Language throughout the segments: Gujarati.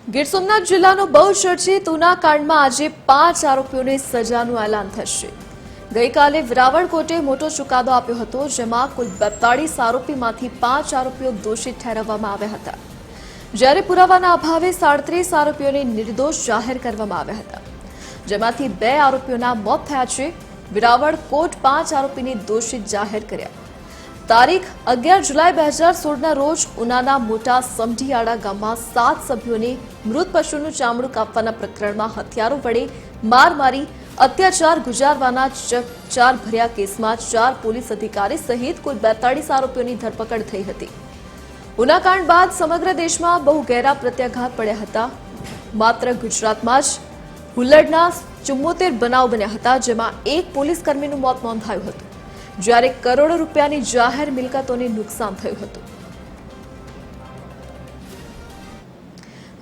ગીર સોમનાથ જિલ્લાનો બહુચર્ચિત ઉના કાંડમાં આજે 5 આરોપીઓને સજાનું એલાન થશે। ગઈકાલે વેરાવળ કોર્ટે મોટો ચુકાદો આપ્યો હતો, જેમાં કુલ 42 આરોપીમાંથી 5 આરોપીઓ દોષિત ઠેરવવામાં આવ્યા હતા, જ્યારે પુરાવાના અભાવે 37 આરોપીઓને નિર્દોષ જાહેર કરવામાં આવ્યા હતા, જેમાંથી 2 આરોપીઓના મોત થયા છે। વેરાવળ કોર્ટ 5 આરોપીને દોષિત જાહેર કર્યા। તારીખ 11 જુલાઈ 2016ના રોજ ઉનાના મોટા સમઢિયાળા ગામમાં 7 સભ્યોને મૃત પશુનું ચામડું કાપવાના પ્રકરણમાં હથિયારો વડે માર મારી અત્યાચાર ગુજારવાના ચકચાર ભર્યા કેસમાં 4 પોલીસ અધિકારી સહિત કુલ 42 આરોપીઓની ધરપકડ થઈ હતી। ઉનાકાંડ બાદ સમગ્ર દેશમાં બહુ ગહેરા પ્રત્યાઘાત પડ્યા હતા। માત્ર ગુજરાતમાં જ હુલ્લડના 74 બનાવ બન્યા હતા, જેમાં એક પોલીસ કર્મીનું મોત નોંધાયું હતું, જ્યારે કરોડો રૂપિયાની જાહેર મિલકતોને નુકસાન થયું હતું।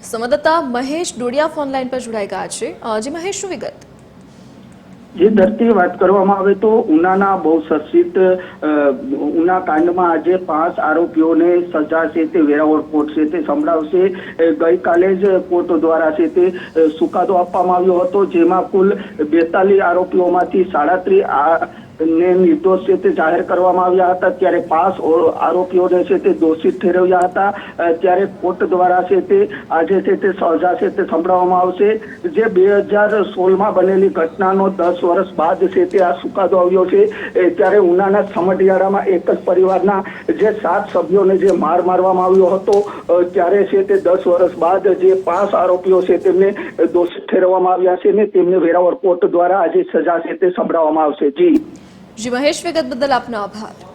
સંવાદદાતા મહેશ ડોડિયા ફોનલાઈન પર જોડાઈ ગયા છે। જી મહેશ, શું વિગત? જે ધરતી વાત કરવામાં આવે તો ઉનાના બહુચર્ચિત ઉના કાંડમાં આજે 5 આરોપીઓને સજા છે તે વેરાવળ કોર્ટ છે તે સંભળાવશે। ગઈકાલે જ કોર્ટ દ્વારા છે તે ચુકાદો આપવામાં આવ્યો હતો, જેમાં કુલ 42 આરોપીઓમાંથી 37 ને નિર્દોષ છે તે જાહેર કરવામાં આવ્યા હતા, ત્યારે 5 આરોપીઓને છે તે દોષિત ઠેરવ્યા હતા। ત્યારે કોર્ટ દ્વારા છે તે આજે છે તે સજા છે તે સંભળાવવામાં આવશે। જે 2016માં બનેલી ઘટનાનો 10 વર્ષ બાદ છે તે આ ચુકાદો આવ્યો છે, ત્યારે ઉનાના સમઢિયાળામાં એક જ પરિવારના જે 7 સભ્યોને જે માર મારવામાં આવ્યો હતો, ત્યારે છે તે 10 વર્ષ બાદ જે 5 આરોપીઓ છે તેમને દોષિત ઠેરવવામાં આવ્યા છે ને તેમને વેરાવળ કોર્ટ દ્વારા આજે સજા છે તે સંભળાવવામાં આવશે। જી મહેશ, વિગત બદલ આપનો આભાર।